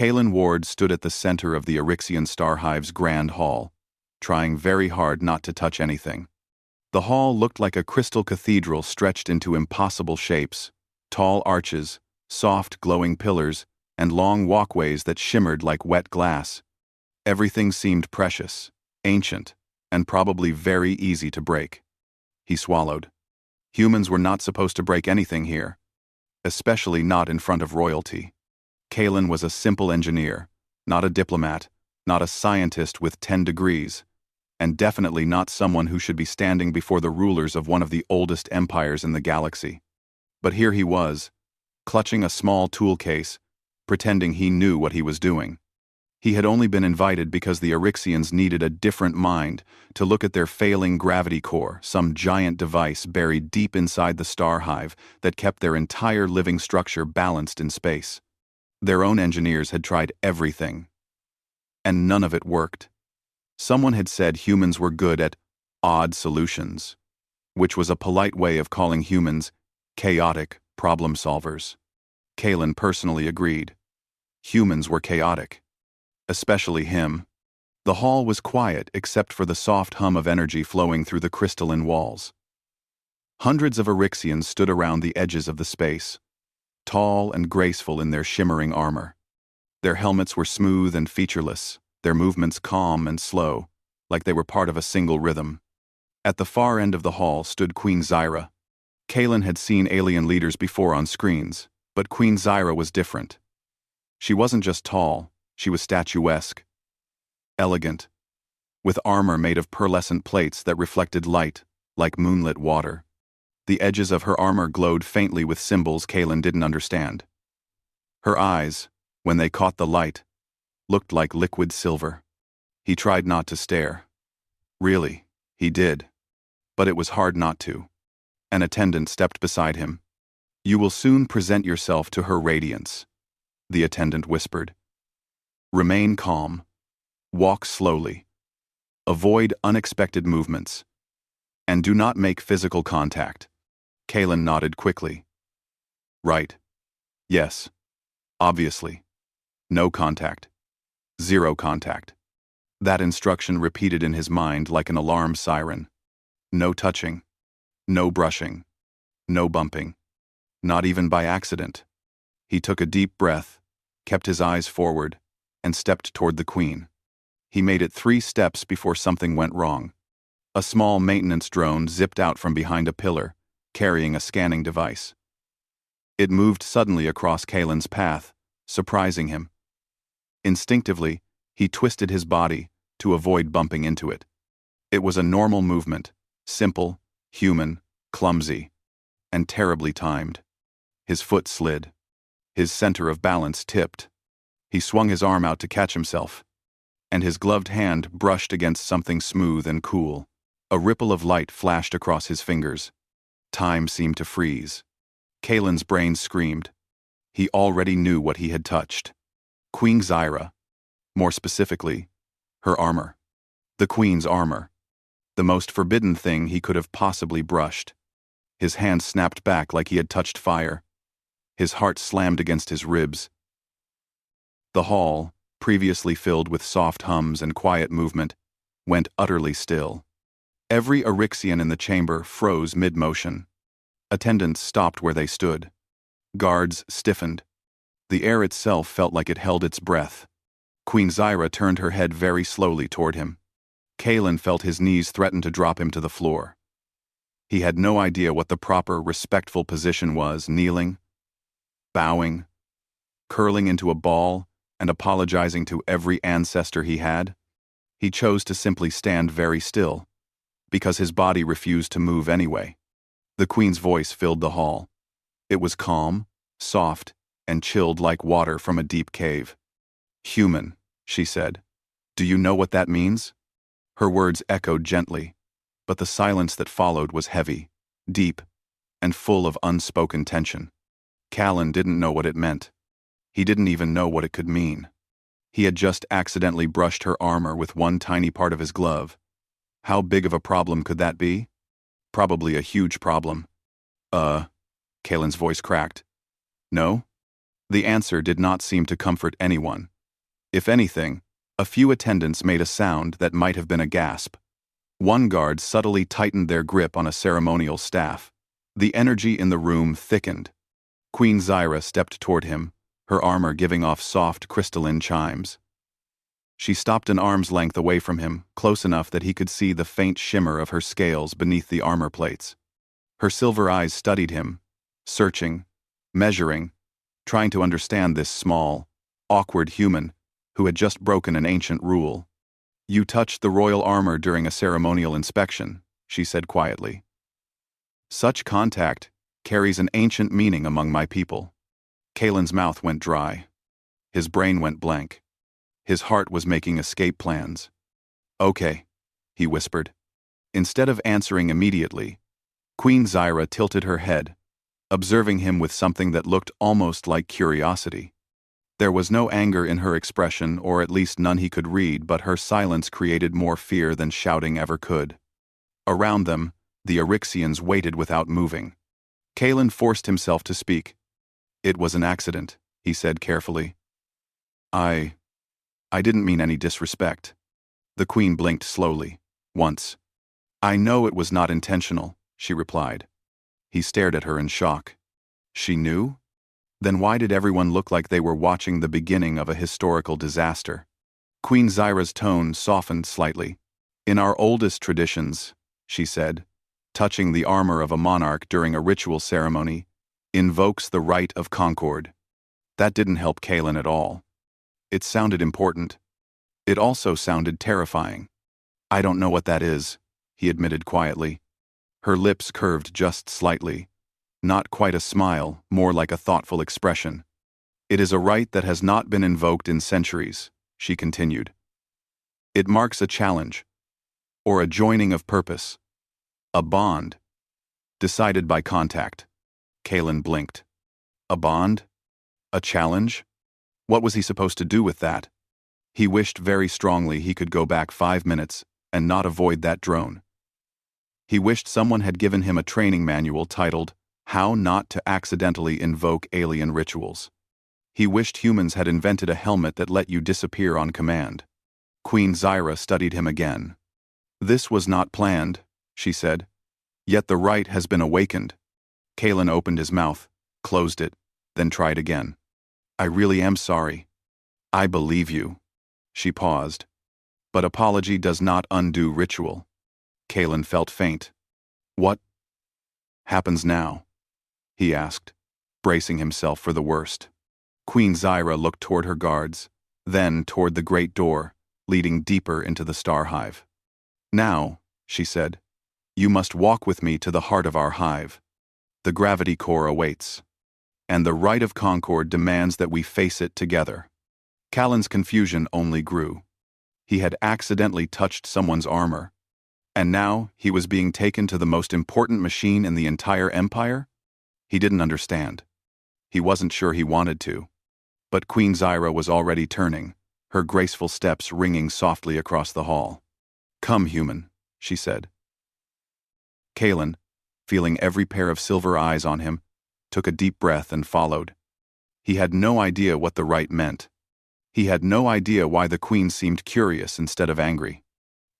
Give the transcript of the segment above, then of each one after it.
Kalen Ward stood at the center of the Eryxian Star Hive's grand hall, trying very hard not to touch anything. The hall looked like a crystal cathedral stretched into impossible shapes, tall arches, soft glowing pillars, and long walkways that shimmered like wet glass. Everything seemed precious, ancient, and probably very easy to break. He swallowed. Humans were not supposed to break anything here, especially not in front of royalty. Kalen was a simple engineer, not a diplomat, not a scientist with 10 degrees, and definitely not someone who should be standing before the rulers of one of the oldest empires in the galaxy. But here he was, clutching a small tool case, pretending he knew what he was doing. He had only been invited because the Eryxians needed a different mind to look at their failing gravity core, some giant device buried deep inside the star hive that kept their entire living structure balanced in space. Their own engineers had tried everything, and none of it worked. Someone had said humans were good at odd solutions, which was a polite way of calling humans chaotic problem solvers. Kalen personally agreed. Humans were chaotic. Especially him. The hall was quiet except for the soft hum of energy flowing through the crystalline walls. Hundreds of Eryxians stood around the edges of the space, tall and graceful in their shimmering armor. Their helmets were smooth and featureless, their movements calm and slow, like they were part of a single rhythm. At the far end of the hall stood Queen Zyra. Kalen had seen alien leaders before on screens, but Queen Zyra was different. She wasn't just tall, she was statuesque, elegant, with armor made of pearlescent plates that reflected light, like moonlit water. The edges of her armor glowed faintly with symbols Kalen didn't understand. Her eyes, when they caught the light, looked like liquid silver. He tried not to stare. Really, he did. But it was hard not to. An attendant stepped beside him. "You will soon present yourself to her radiance," the attendant whispered. "Remain calm. Walk slowly. Avoid unexpected movements. And do not make physical contact." Kalen nodded quickly. "Right. Yes. Obviously. No contact. Zero contact." That instruction repeated in his mind like an alarm siren. No touching. No brushing. No bumping. Not even by accident. He took a deep breath, kept his eyes forward, and stepped toward the Queen. He made it 3 steps before something went wrong. A small maintenance drone zipped out from behind a pillar, carrying a scanning device. It moved suddenly across Kalen's path, surprising him. Instinctively, he twisted his body to avoid bumping into it. It was a normal movement, simple, human, clumsy, and terribly timed. His foot slid. His center of balance tipped. He swung his arm out to catch himself, and his gloved hand brushed against something smooth and cool. A ripple of light flashed across his fingers. Time seemed to freeze. Kalen's brain screamed. He already knew what he had touched. Queen Zyra. More specifically, her armor. The Queen's armor. The most forbidden thing he could have possibly brushed. His hand snapped back like he had touched fire. His heart slammed against his ribs. The hall, previously filled with soft hums and quiet movement, went utterly still. Every Eryxian in the chamber froze mid-motion. Attendants stopped where they stood. Guards stiffened. The air itself felt like it held its breath. Queen Zyra turned her head very slowly toward him. Kalen felt his knees threaten to drop him to the floor. He had no idea what the proper, respectful position was, kneeling, bowing, curling into a ball, and apologizing to every ancestor he had. He chose to simply stand very still, because his body refused to move anyway. The Queen's voice filled the hall. It was calm, soft, and chilled like water from a deep cave. "Human," she said. "Do you know what that means?" Her words echoed gently, but the silence that followed was heavy, deep, and full of unspoken tension. Kalen didn't know what it meant. He didn't even know what it could mean. He had just accidentally brushed her armor with one tiny part of his glove. How big of a problem could that be? Probably a huge problem. Kalen's voice cracked. "No?" The answer did not seem to comfort anyone. If anything, a few attendants made a sound that might have been a gasp. One guard subtly tightened their grip on a ceremonial staff. The energy in the room thickened. Queen Zyra stepped toward him, her armor giving off soft crystalline chimes. She stopped an arm's length away from him, close enough that he could see the faint shimmer of her scales beneath the armor plates. Her silver eyes studied him, searching, measuring, trying to understand this small, awkward human who had just broken an ancient rule. "You touched the royal armor during a ceremonial inspection," she said quietly. "Such contact carries an ancient meaning among my people." Kalen's mouth went dry. His brain went blank. His heart was making escape plans. "Okay," he whispered. Instead of answering immediately, Queen Zyra tilted her head, observing him with something that looked almost like curiosity. There was no anger in her expression, or at least none he could read, but her silence created more fear than shouting ever could. Around them, the Eryxians waited without moving. Kalen forced himself to speak. "It was an accident," he said carefully. I didn't mean any disrespect." The queen blinked slowly, once. "I know it was not intentional," she replied. He stared at her in shock. She knew? Then why did everyone look like they were watching the beginning of a historical disaster? Queen Zyra's tone softened slightly. "In our oldest traditions," she said, touching the armor of a monarch during a ritual ceremony, "invokes the right of concord." That didn't help Kalen at all. It sounded important. It also sounded terrifying. "I don't know what that is," he admitted quietly. Her lips curved just slightly. Not quite a smile, more like a thoughtful expression. "It is a right that has not been invoked in centuries," she continued. "It marks a challenge, or a joining of purpose, a bond, decided by contact." Kalen blinked. A bond? A challenge? What was he supposed to do with that? He wished very strongly he could go back 5 minutes and not avoid that drone. He wished someone had given him a training manual titled, "How Not to Accidentally Invoke Alien Rituals." He wished humans had invented a helmet that let you disappear on command. Queen Zyra studied him again. "This was not planned," she said. "Yet the right has been awakened." Kalen opened his mouth, closed it, then tried again. "I really am sorry." "I believe you." She paused. "But apology does not undo ritual." Kalen felt faint. "What happens now?" he asked, bracing himself for the worst. Queen Zyra looked toward her guards, then toward the great door, leading deeper into the star hive. "Now," she said, "you must walk with me to the heart of our hive. The gravity core awaits. And the right of concord demands that we face it together." Kalen's confusion only grew. He had accidentally touched someone's armor. And now he was being taken to the most important machine in the entire empire? He didn't understand. He wasn't sure he wanted to. But Queen Zyra was already turning, her graceful steps ringing softly across the hall. "Come, human," she said. Kalen, feeling every pair of silver eyes on him, took a deep breath and followed. He had no idea what the right meant. He had no idea why the queen seemed curious instead of angry.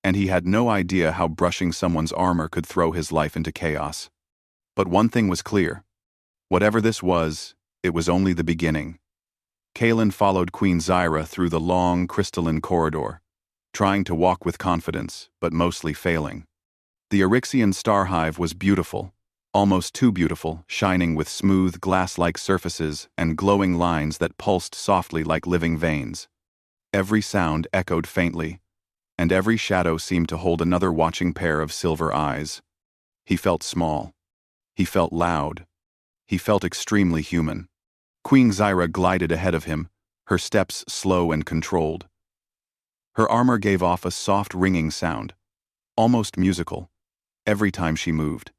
And he had no idea how brushing someone's armor could throw his life into chaos. But one thing was clear. Whatever this was, it was only the beginning. Kalen followed Queen Zyra through the long, crystalline corridor, trying to walk with confidence, but mostly failing. The Eryxian star hive was beautiful, almost too beautiful, shining with smooth, glass-like surfaces and glowing lines that pulsed softly like living veins. Every sound echoed faintly, and every shadow seemed to hold another watching pair of silver eyes. He felt small. He felt loud. He felt extremely human. Queen Zyra glided ahead of him, her steps slow and controlled. Her armor gave off a soft ringing sound, almost musical, every time she moved.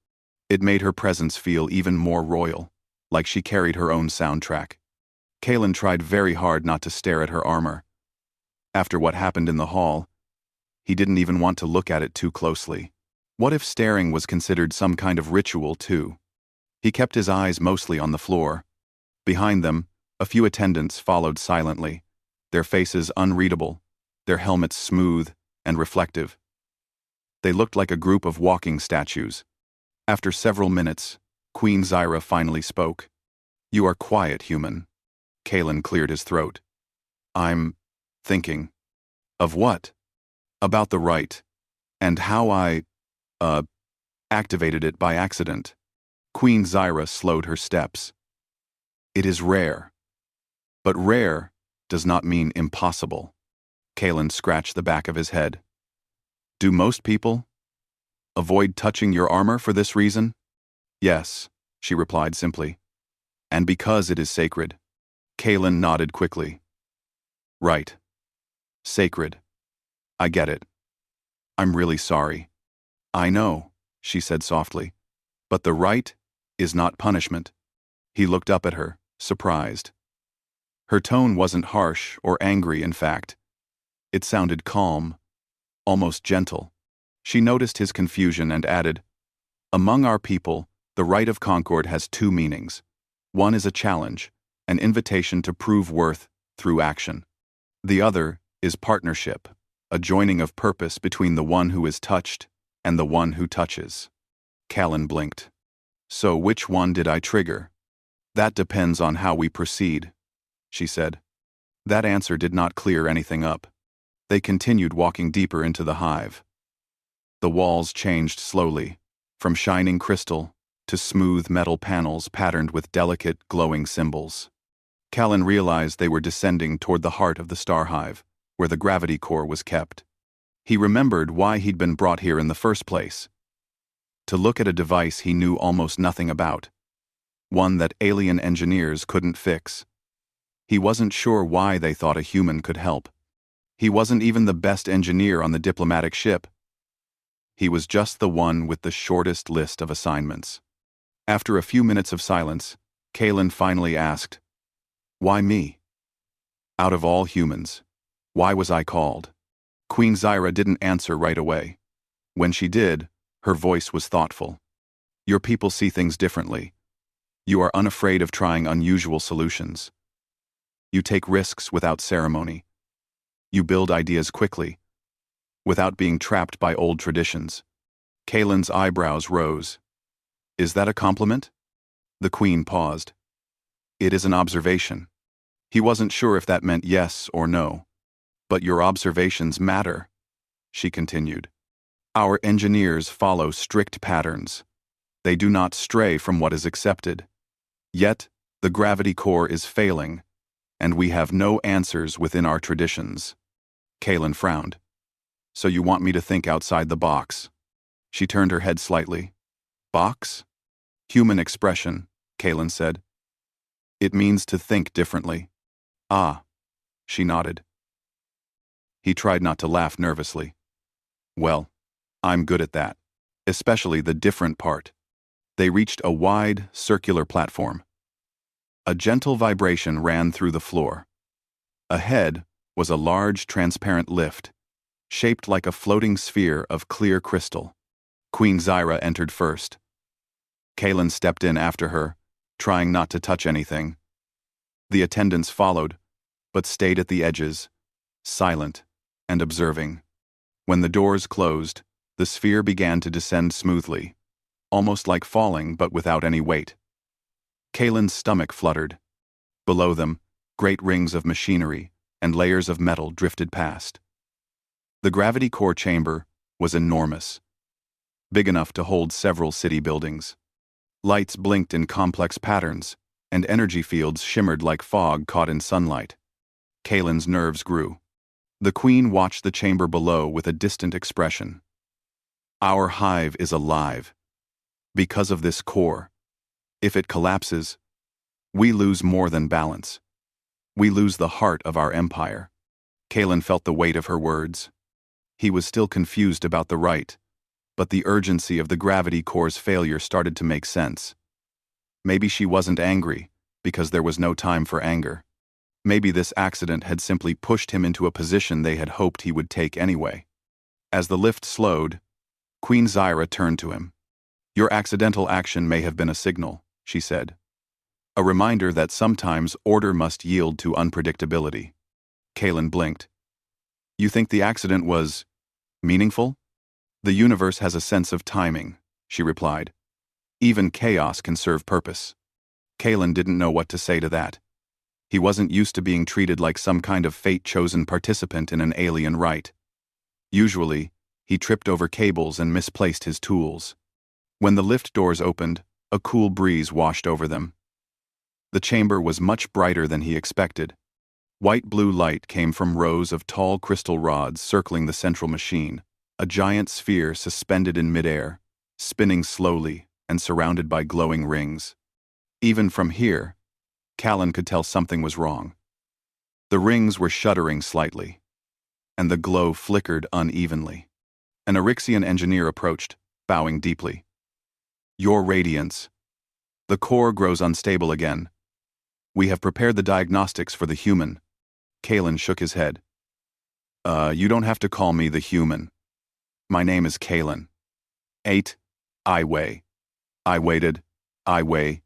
It made her presence feel even more royal, like she carried her own soundtrack. Kalen tried very hard not to stare at her armor. After what happened in the hall, he didn't even want to look at it too closely. What if staring was considered some kind of ritual too? He kept his eyes mostly on the floor. Behind them, A few attendants followed silently, their faces unreadable, their helmets smooth and reflective. They looked like a group of walking statues. After several minutes, Queen Zyra finally spoke. "You are quiet, human." Kalen cleared his throat. "I'm thinking." "Of what?" "About the right. And how I, activated it by accident." Queen Zyra slowed her steps. "It is rare. But rare does not mean impossible." Kalen scratched the back of his head. "Do most people avoid touching your armor for this reason?" "Yes," she replied simply. "And because it is sacred." Kalen nodded quickly. "Right. Sacred. I get it. I'm really sorry." "I know," she said softly. "But the right is not punishment." He looked up at her, surprised. Her tone wasn't harsh or angry, in fact. It sounded calm, almost gentle. She noticed his confusion and added, "Among our people, the right of concord has two meanings. One is a challenge, an invitation to prove worth through action. The other is partnership, a joining of purpose between the one who is touched and the one who touches." Callan blinked. "So which one did I trigger?" "That depends on how we proceed," she said. That answer did not clear anything up. They continued walking deeper into the hive. The walls changed slowly, from shining crystal to smooth metal panels patterned with delicate, glowing symbols. Callan realized they were descending toward the heart of the star hive, where the gravity core was kept. He remembered why he'd been brought here in the first place. To look at a device he knew almost nothing about. One that alien engineers couldn't fix. He wasn't sure why they thought a human could help. He wasn't even the best engineer on the diplomatic ship. He was just the one with the shortest list of assignments. After a few minutes of silence, Kalen finally asked, "Why me? Out of all humans, why was I called?" Queen Zyra didn't answer right away. When she did, her voice was thoughtful. "Your people see things differently. You are unafraid of trying unusual solutions. You take risks without ceremony. You build ideas quickly, without being trapped by old traditions." Kalen's eyebrows rose. "Is that a compliment?" The Queen paused. "It is an observation." He wasn't sure if that meant yes or no. "But your observations matter," she continued. "Our engineers follow strict patterns. They do not stray from what is accepted. Yet, the gravity core is failing, and we have no answers within our traditions." Kalen frowned. "So you want me to think outside the box?" She turned her head slightly. "Box?" "Human expression," Kalen said. "It means to think differently." "Ah," she nodded. He tried not to laugh nervously. "Well, I'm good at that, especially the different part." They reached a wide, circular platform. A gentle vibration ran through the floor. Ahead was a large, transparent lift, shaped like a floating sphere of clear crystal. Queen Zyra entered first. Kalen stepped in after her, trying not to touch anything. The attendants followed, but stayed at the edges, silent and observing. When the doors closed, the sphere began to descend smoothly, almost like falling but without any weight. Kalen's stomach fluttered. Below them, great rings of machinery and layers of metal drifted past. The gravity core chamber was enormous, big enough to hold several city buildings. Lights blinked in complex patterns, and energy fields shimmered like fog caught in sunlight. Kalen's nerves grew. The Queen watched the chamber below with a distant expression. "Our hive is alive. Because of this core. If it collapses, we lose more than balance. We lose the heart of our empire." Kalen felt the weight of her words. He was still confused about the right, but the urgency of the gravity core's failure started to make sense. Maybe she wasn't angry, because there was no time for anger. Maybe this accident had simply pushed him into a position they had hoped he would take anyway. As the lift slowed, Queen Zyra turned to him. "Your accidental action may have been a signal," she said. A reminder that sometimes order must yield to unpredictability. Kalen blinked. You think the accident was meaningful? The universe has a sense of timing, she replied. Even chaos can serve purpose. Kalen didn't know what to say to that. He wasn't used to being treated like some kind of fate-chosen participant in an alien rite. Usually, he tripped over cables and misplaced his tools. When the lift doors opened, a cool breeze washed over them. The chamber was much brighter than he expected. White-blue light came from rows of tall crystal rods circling the central machine, a giant sphere suspended in midair, spinning slowly and surrounded by glowing rings. Even from here, Callan could tell something was wrong. The rings were shuddering slightly, and the glow flickered unevenly. An Orixian engineer approached, bowing deeply. Your radiance. The core grows unstable again. We have prepared the diagnostics for the human. Kalen shook his head. You don't have to call me the human. My name is Kalen. 8. I weigh. I waited. I weigh.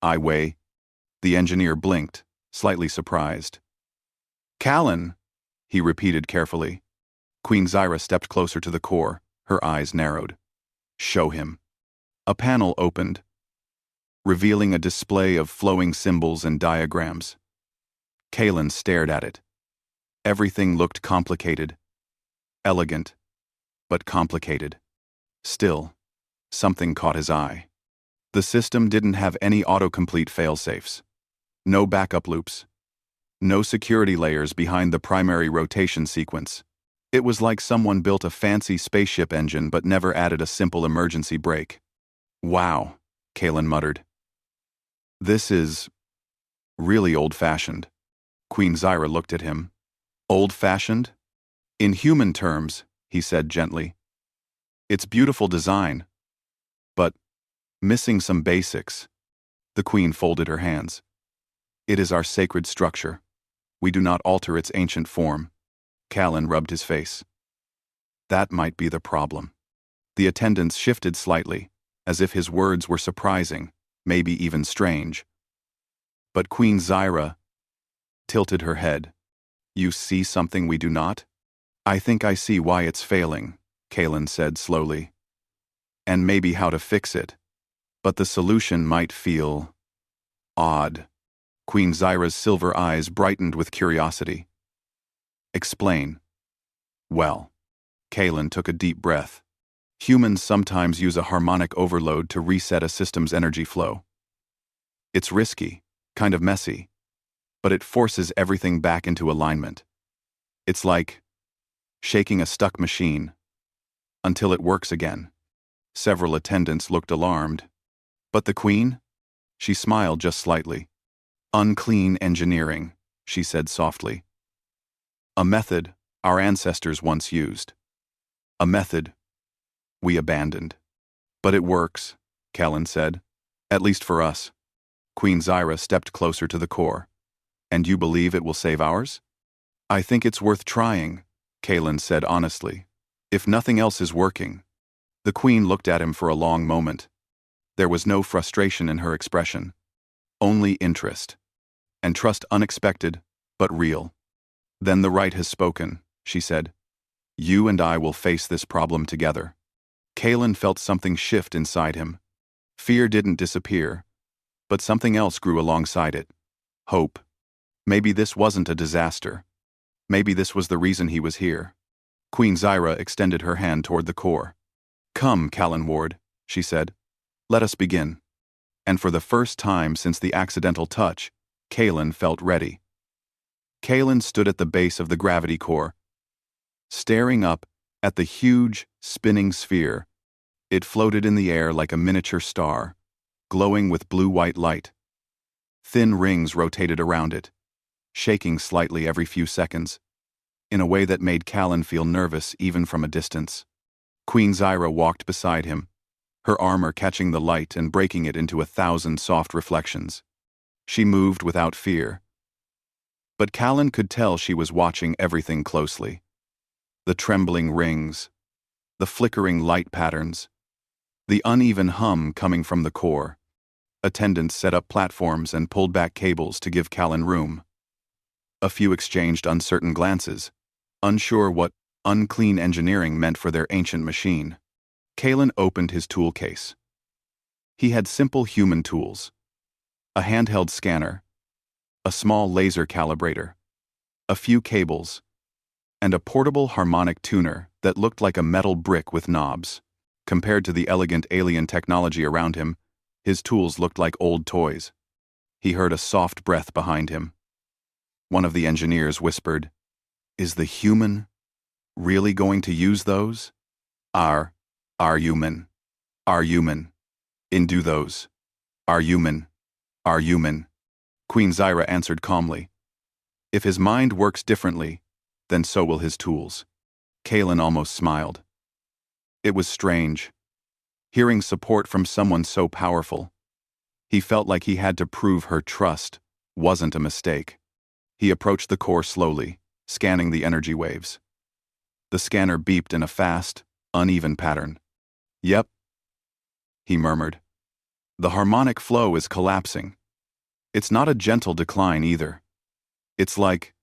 I weigh. The engineer blinked, slightly surprised. Callan, he repeated carefully. Queen Zyra stepped closer to the core, her eyes narrowed. Show him. A panel opened, revealing a display of flowing symbols and diagrams. Kalen stared at it. Everything looked complicated. Elegant, but complicated. Still, something caught his eye. The system didn't have any autocomplete failsafes. No backup loops. No security layers behind the primary rotation sequence. It was like someone built a fancy spaceship engine but never added a simple emergency brake. Wow, Kalen muttered. This is really old-fashioned. Queen Zyra looked at him. Old-fashioned? In human terms, he said gently. It's beautiful design, but missing some basics. The Queen folded her hands. It is our sacred structure. We do not alter its ancient form. Callan rubbed his face. That might be the problem. The attendants shifted slightly, as if his words were surprising, maybe even strange. But Queen Zyra tilted her head. You see something we do not? I think I see why it's failing, Kalen said slowly. And maybe how to fix it. But the solution might feel odd. Queen Zyra's silver eyes brightened with curiosity. Explain. Well, Kalen took a deep breath. Humans sometimes use a harmonic overload to reset a system's energy flow. It's risky, kind of messy, but it forces everything back into alignment. It's like shaking a stuck machine until it works again. Several attendants looked alarmed. But the Queen? She smiled just slightly. Unclean engineering, she said softly. A method our ancestors once used. A method we abandoned. But it works, Callan said. At least for us. Queen Zyra stepped closer to the core. And you believe it will save ours? I think it's worth trying, Callan said honestly. If nothing else is working. The Queen looked at him for a long moment. There was no frustration in her expression. Only interest. And trust unexpected, but real. Then the right has spoken, she said. You and I will face this problem together. Callan felt something shift inside him. Fear didn't disappear, but something else grew alongside it. Hope. Maybe this wasn't a disaster. Maybe this was the reason he was here. Queen Zyra extended her hand toward the core. Come, Callan Ward, she said. Let us begin. And for the first time since the accidental touch, Callan felt ready. Callan stood at the base of the gravity core, staring up at the huge, spinning sphere. It floated in the air like a miniature star, glowing with blue-white light. Thin rings rotated around it, shaking slightly every few seconds, in a way that made Callan feel nervous even from a distance. Queen Zyra walked beside him, her armor catching the light and breaking it into 1,000 soft reflections. She moved without fear. But Callan could tell she was watching everything closely. The trembling rings, the flickering light patterns, the uneven hum coming from the core. Attendants set up platforms and pulled back cables to give Callan room. A few exchanged uncertain glances, unsure what unclean engineering meant for their ancient machine. Callan opened his tool case. He had simple human tools: a handheld scanner, a small laser calibrator, a few cables, and a portable harmonic tuner that looked like a metal brick with knobs. Compared to the elegant alien technology around him, his tools looked like old toys. He heard a soft breath behind him. One of the engineers whispered, "Is the human really going to use those? Are human. Do those. Are human. Queen Zyra answered calmly. If his mind works differently, then so will his tools. Callan almost smiled. It was strange. Hearing support from someone so powerful. He felt like he had to prove her trust wasn't a mistake. He approached the core slowly, scanning the energy waves. The scanner beeped in a fast, uneven pattern. "Yep," he murmured. "The harmonic flow is collapsing. It's not a gentle decline either. It's like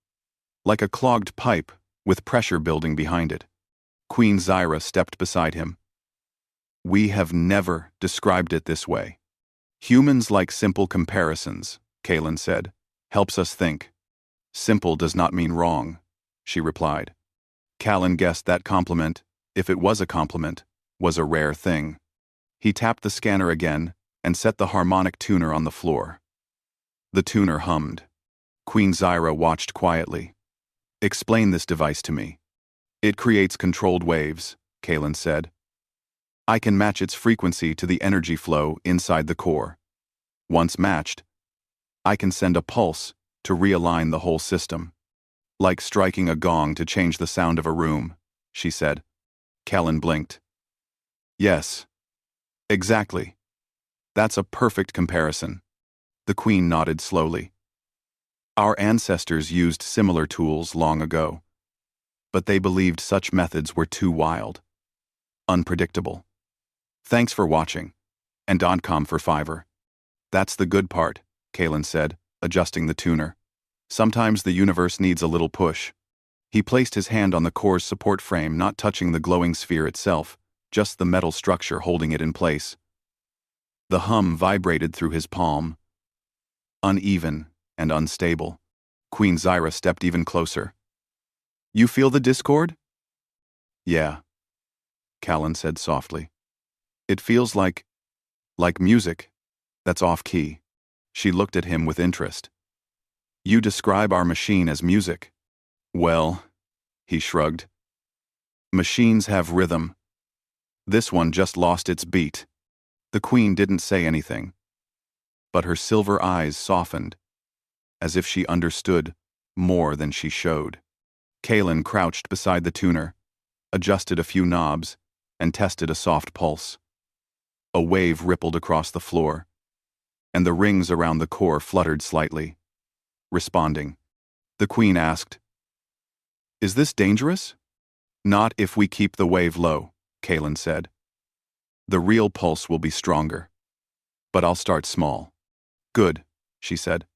a clogged pipe with pressure building behind it." Queen Zyra stepped beside him. "We have never described it this way. Humans like simple comparisons," Callan said. "Helps us think." "Simple does not mean wrong," she replied. Callan guessed that compliment, if it was a compliment, was a rare thing. He tapped the scanner again and set the harmonic tuner on the floor. The tuner hummed. Queen Zyra watched quietly. "Explain this device to me." "It creates controlled waves," Callan said. "I can match its frequency to the energy flow inside the core. Once matched, I can send a pulse to realign the whole system. Like striking a gong to change the sound of a room," she said. Callan blinked. "Yes. Exactly. That's a perfect comparison." The Queen nodded slowly. "Our ancestors used similar tools long ago, but they believed such methods were too wild, unpredictable. Thanks for watching, and .com for Fiverr." "That's the good part," Callan said, adjusting the tuner. "Sometimes the universe needs a little push." He placed his hand on the core's support frame, not touching the glowing sphere itself, just the metal structure holding it in place. The hum vibrated through his palm, uneven and unstable. Queen Zyra stepped even closer. "You feel the discord?" "Yeah," Callan said softly. "It feels like music that's off-key." She looked at him with interest. "You describe our machine as music." "Well," he shrugged. "Machines have rhythm. This one just lost its beat." The Queen didn't say anything, but her silver eyes softened, as if she understood more than she showed. Callan crouched beside the tuner, adjusted a few knobs, and tested a soft pulse. A wave rippled across the floor, and the rings around the core fluttered slightly, responding. The Queen asked, "Is this dangerous?" "Not if we keep the wave low," Callan said. "The real pulse will be stronger. But I'll start small." "Good," she said.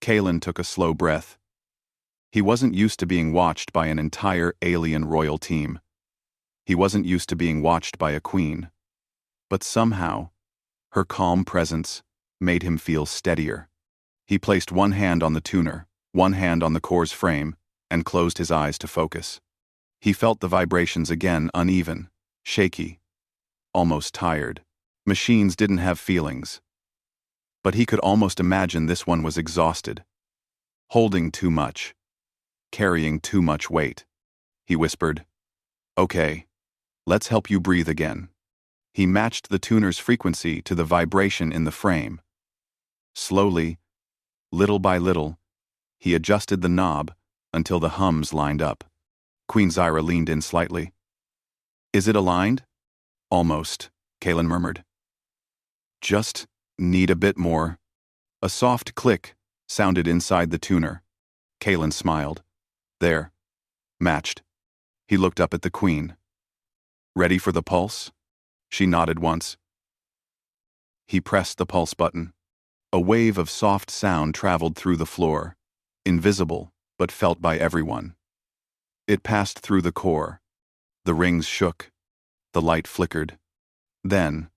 Callan took a slow breath. He wasn't used to being watched by an entire alien royal team. He wasn't used to being watched by a queen. But somehow, her calm presence made him feel steadier. He placed one hand on the tuner, one hand on the core's frame, and closed his eyes to focus. He felt the vibrations again, uneven, shaky, almost tired. Machines didn't have feelings. But he could almost imagine this one was exhausted, holding too much, carrying too much weight. He whispered, "Okay, let's help you breathe again." He matched the tuner's frequency to the vibration in the frame. Slowly, little by little, he adjusted the knob until the hums lined up. Queen Zyra leaned in slightly. "Is it aligned?" "Almost," Callan murmured. "Just need a bit more." A soft click sounded inside the tuner. Callan smiled. "There. Matched." He looked up at the Queen. "Ready for the pulse?" She nodded once. He pressed the pulse button. A wave of soft sound traveled through the floor, invisible, but felt by everyone. It passed through the core. The rings shook. The light flickered. Then,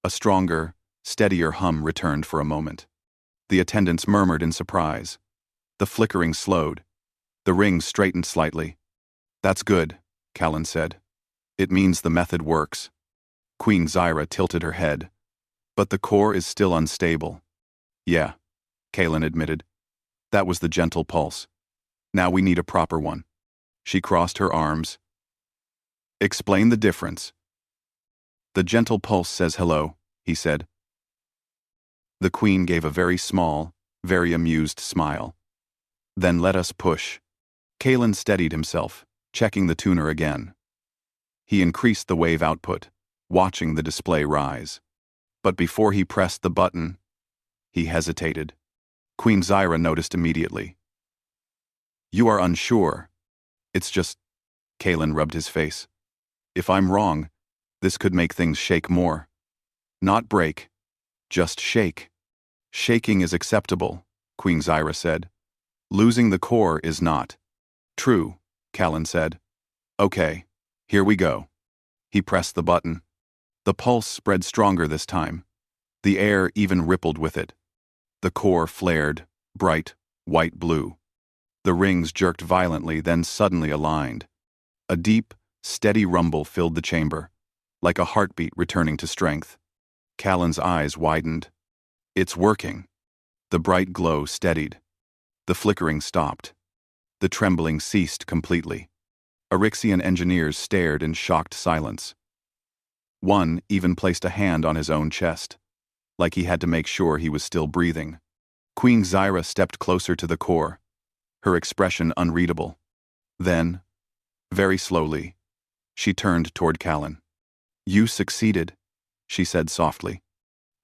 a stronger, steadier hum returned for a moment. The attendants murmured in surprise. The flickering slowed. The rings straightened slightly. "That's good," Callan said. "It means the method works." Queen Zyra tilted her head. "But the core is still unstable." "Yeah," Callan admitted. "That was the gentle pulse. Now we need a proper one." She crossed her arms. "Explain the difference." "The gentle pulse says hello," he said. The Queen gave a very small, very amused smile. "Then let us push." Callan steadied himself, checking the tuner again. He increased the wave output, watching the display rise. But before he pressed the button, he hesitated. Queen Zyra noticed immediately. "You are unsure." "It's just..." Callan rubbed his face. "If I'm wrong, this could make things shake more. Not break. Just shake." "Shaking is acceptable," Queen Zyra said. "Losing the core is not." "True," Callan said. "Okay, here we go." He pressed the button. The pulse spread stronger this time. The air even rippled with it. The core flared, bright, white-blue. The rings jerked violently, then suddenly aligned. A deep, steady rumble filled the chamber, like a heartbeat returning to strength. Callan's eyes widened. "It's working." The bright glow steadied. The flickering stopped. The trembling ceased completely. Orixian engineers stared in shocked silence. One even placed a hand on his own chest, like he had to make sure he was still breathing. Queen Zyra stepped closer to the core, her expression unreadable. Then, very slowly, she turned toward Callan. "You succeeded," she said softly.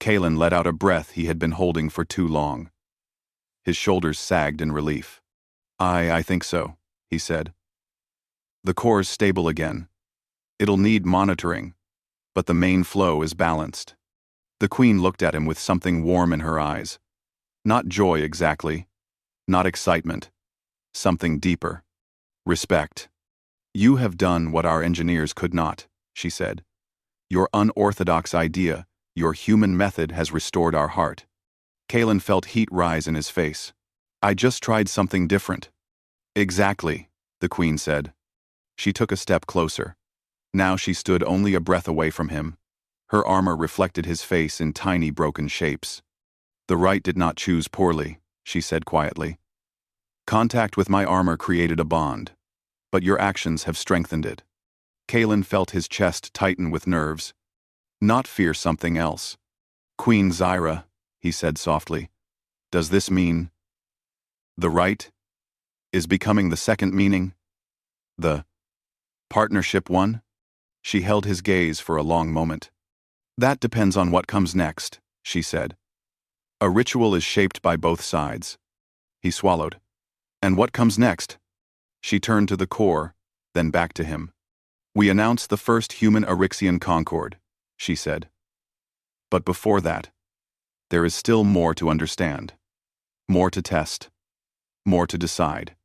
Callan let out a breath he had been holding for too long. His shoulders sagged in relief. I think so," he said. "The core's stable again. It'll need monitoring, but the main flow is balanced." The Queen looked at him with something warm in her eyes. Not joy exactly, not excitement, something deeper. Respect. "You have done what our engineers could not," she said. "Your unorthodox idea, your human method has restored our heart." Callan felt heat rise in his face. "I just tried something different." "Exactly," the Queen said. She took a step closer. Now she stood only a breath away from him. Her armor reflected his face in tiny broken shapes. "The right did not choose poorly," she said quietly. "Contact with my armor created a bond, but your actions have strengthened it." Callan felt his chest tighten with nerves. "Not fear something else." "Queen Zyra," he said softly, "does this mean the right is becoming the second meaning? The partnership one?" She held his gaze for a long moment. "That depends on what comes next," she said. "A ritual is shaped by both sides." He swallowed. "And what comes next?" She turned to the core, then back to him. "We announce the first human Orixian concord," she said. "But before that, there is still more to understand. More to test. More to decide.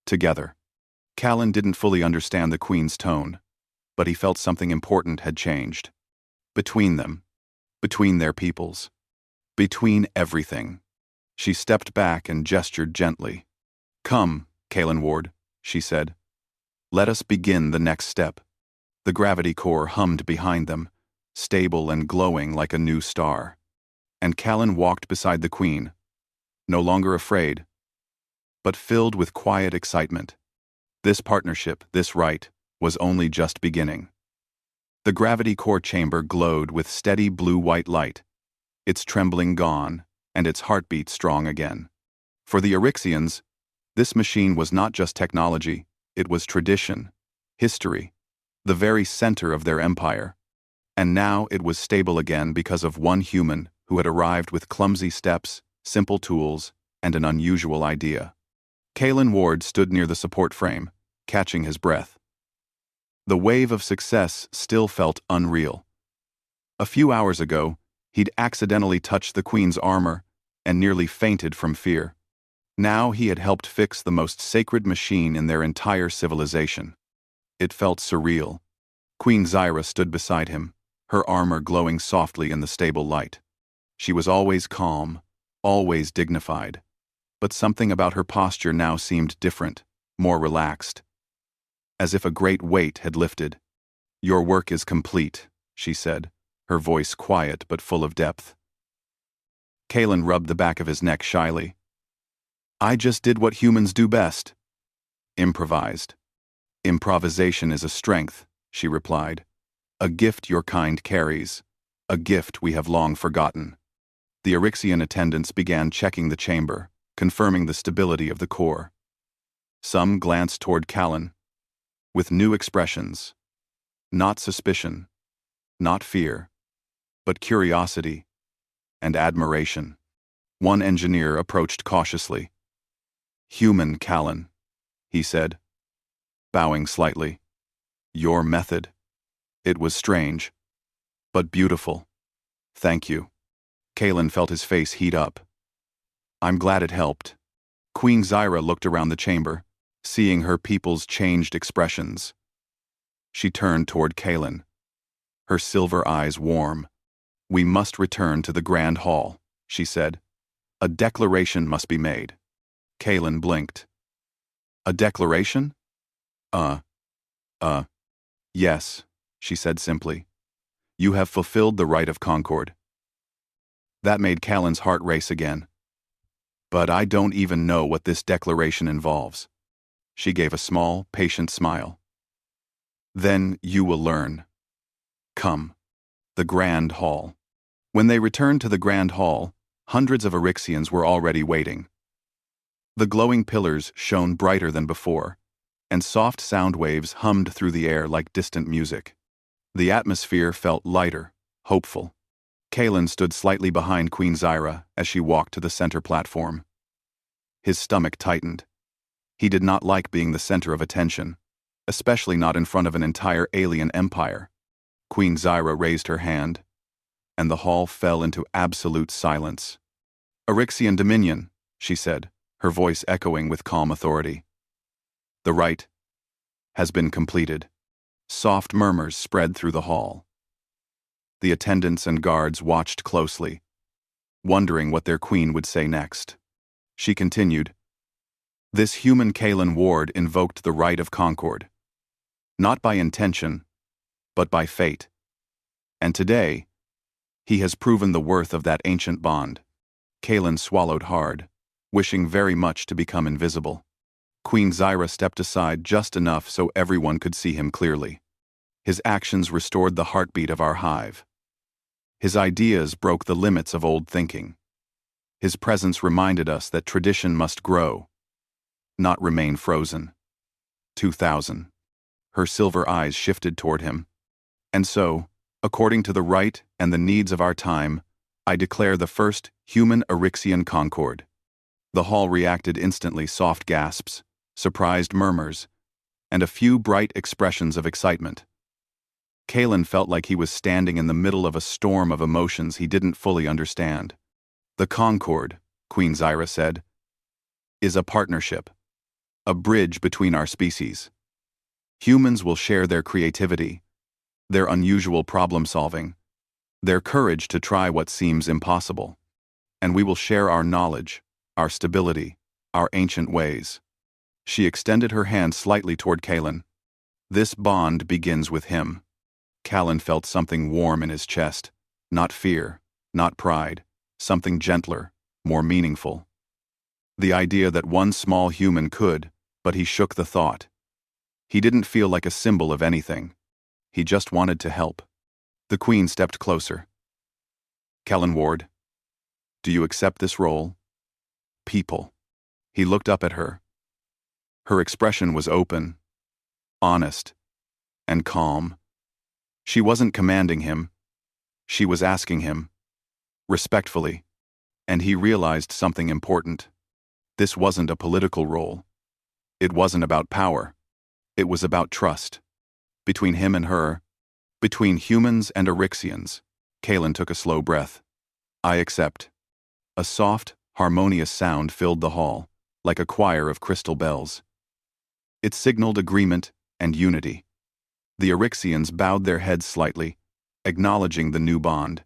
Together." Callan didn't fully understand the Queen's tone, but he felt something important had changed. Between them. Between their peoples. Between everything. She stepped back and gestured gently. "Come, Callan Ward," she said. "Let us begin the next step." The gravity core hummed behind them, stable and glowing like a new star. And Callan walked beside the Queen, no longer afraid, but filled with quiet excitement. This partnership, this right, was only just beginning. The gravity core chamber glowed with steady blue-white light, its trembling gone, and its heartbeat strong again. For the Orixians, this machine was not just technology, it was tradition, history, the very center of their empire. And now it was stable again because of one human who had arrived with clumsy steps, simple tools, and an unusual idea. Callan Ward stood near the support frame, catching his breath. The wave of success still felt unreal. A few hours ago, He'd accidentally touched the Queen's armor and nearly fainted from fear. Now he had helped fix the most sacred machine in their entire civilization. It felt surreal. Queen Zyra stood beside him, her armor glowing softly in the stable light. She was always calm, always dignified. But something about her posture now seemed different, more relaxed. As if a great weight had lifted. "Your work is complete," she said, her voice quiet but full of depth. Kalen rubbed the back of his neck shyly. "I just did what humans do best. Improvised." "Improvisation is a strength," she replied. "A gift your kind carries. A gift we have long forgotten." The Eryxian attendants began checking the chamber, confirming the stability of the core. Some glanced toward Callan, with new expressions. Not suspicion, not fear, but curiosity and admiration. One engineer approached cautiously. "Human Callan," he said, bowing slightly. "Your method. It was strange, but beautiful. Thank you." Kalen felt his face heat up. "I'm glad it helped." Queen Zyra looked around the chamber, seeing her people's changed expressions. She turned toward Kalen, her silver eyes warm. "We must return to the Grand Hall," she said. "A declaration must be made." Kalen blinked. "A declaration?" Yes," she said simply. "You have fulfilled the rite of concord." That made Callan's heart race again. "But I don't even know what this declaration involves." She gave a small, patient smile. "Then you will learn. Come." The Grand Hall. When they returned to the Grand Hall, hundreds of Eryxians were already waiting. The glowing pillars shone brighter than before, and soft sound waves hummed through the air like distant music. The atmosphere felt lighter, hopeful. Kalen stood slightly behind Queen Zyra as she walked to the center platform. His stomach tightened. He did not like being the center of attention, especially not in front of an entire alien empire. Queen Zyra raised her hand, and the hall fell into absolute silence. "Eryxian Dominion," she said, her voice echoing with calm authority. "The rite has been completed." Soft murmurs spread through the hall. The attendants and guards watched closely, wondering what their queen would say next. She continued, "This human Kalen Ward invoked the rite of concord. Not by intention, but by fate. And today, he has proven the worth of that ancient bond." Kalen swallowed hard, wishing very much to become invisible. Queen Zyra stepped aside just enough so everyone could see him clearly. His actions restored the heartbeat of our hive. His ideas broke the limits of old thinking. His presence reminded us that tradition must grow, not remain frozen. 2000. Her silver eyes shifted toward him. "And so, according to the rite and the needs of our time, I declare the first human Eryxian concord." The hall reacted instantly, soft gasps, surprised murmurs, and a few bright expressions of excitement. Kalen felt like he was standing in the middle of a storm of emotions he didn't fully understand. "The concord," Queen Zyra said, "is a partnership, a bridge between our species. Humans will share their creativity, their unusual problem-solving, their courage to try what seems impossible. And we will share our knowledge, our stability, our ancient ways." She extended her hand slightly toward Kalen. "This bond begins with him." Kalen felt something warm in his chest, not fear, not pride, something gentler, more meaningful. The idea that one small human could, but he shook the thought. He didn't feel like a symbol of anything. He just wanted to help. The Queen stepped closer. "Kellen Ward, do you accept this role?" "People." He looked up at her. Her expression was open, honest, and calm. She wasn't commanding him. She was asking him, respectfully, and he realized something important. This wasn't a political role. It wasn't about power. It was about trust. Between him and her, between humans and Eryxians. Kalen took a slow breath. I accept. A soft, harmonious sound filled the hall, like a choir of crystal bells. It signaled agreement and unity. The Eryxians bowed their heads slightly, acknowledging the new bond.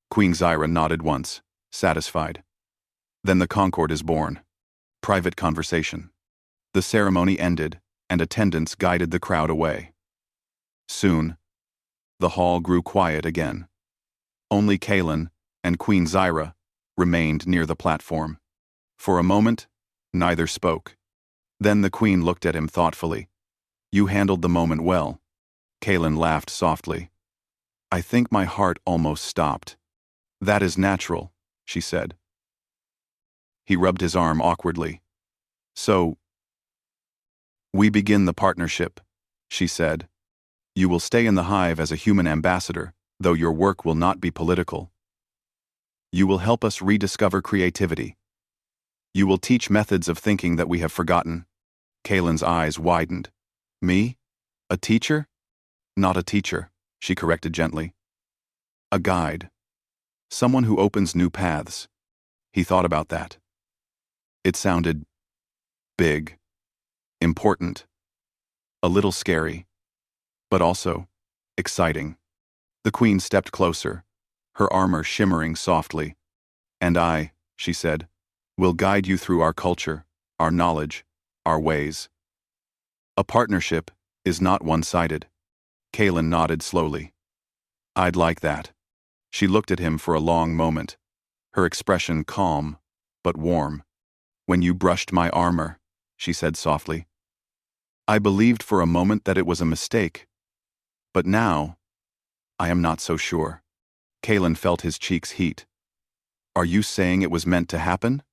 Queen Zyra nodded once, satisfied. Then the Concord is born. Private conversation. The ceremony ended, and attendants guided the crowd away. Soon, the hall grew quiet again. Only Kaelin and Queen Zyra remained near the platform. For a moment, neither spoke. Then the queen looked at him thoughtfully. You handled the moment well. Kaelin laughed softly. I think my heart almost stopped. That is natural, she said. He rubbed his arm awkwardly. So, we begin the partnership, she said. You will stay in the hive as a human ambassador, though your work will not be political. You will help us rediscover creativity. You will teach methods of thinking that we have forgotten. Kaelin's eyes widened. Me? A teacher? Not a teacher, she corrected gently. A guide. Someone who opens new paths. He thought about that. It sounded big, important, a little scary, but also exciting. The queen stepped closer, her armor shimmering softly. And I, she said, will guide you through our culture, our knowledge, our ways. A partnership is not one-sided. Kaelin nodded slowly. I'd like that. She looked at him for a long moment, her expression calm, but warm. When you brushed my armor, she said softly. I believed for a moment that it was a mistake. But now, I am not so sure. Kaelin felt his cheeks heat. Are you saying it was meant to happen?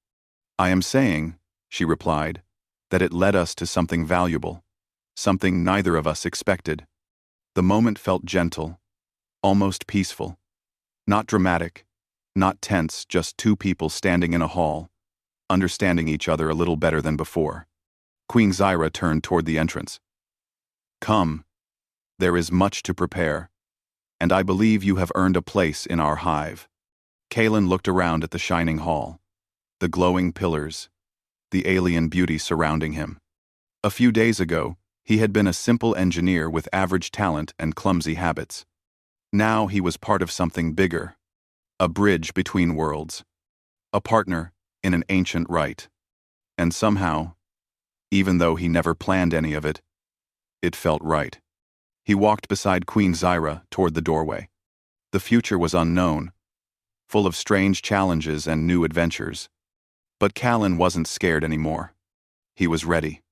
I am saying, she replied, that it led us to something valuable, something neither of us expected. The moment felt gentle, almost peaceful. Not dramatic, not tense, just two people standing in a hall, understanding each other a little better than before. Queen Zyra turned toward the entrance. Come, there is much to prepare, and I believe you have earned a place in our hive. Kaelin looked around at the shining hall, the glowing pillars, the alien beauty surrounding him. A few days ago, he had been a simple engineer with average talent and clumsy habits. Now he was part of something bigger, a bridge between worlds, a partner in an ancient rite. And somehow, even though he never planned any of it, it felt right. He walked beside Queen Zyra toward the doorway. The future was unknown, full of strange challenges and new adventures. But Kaelin wasn't scared anymore. He was ready.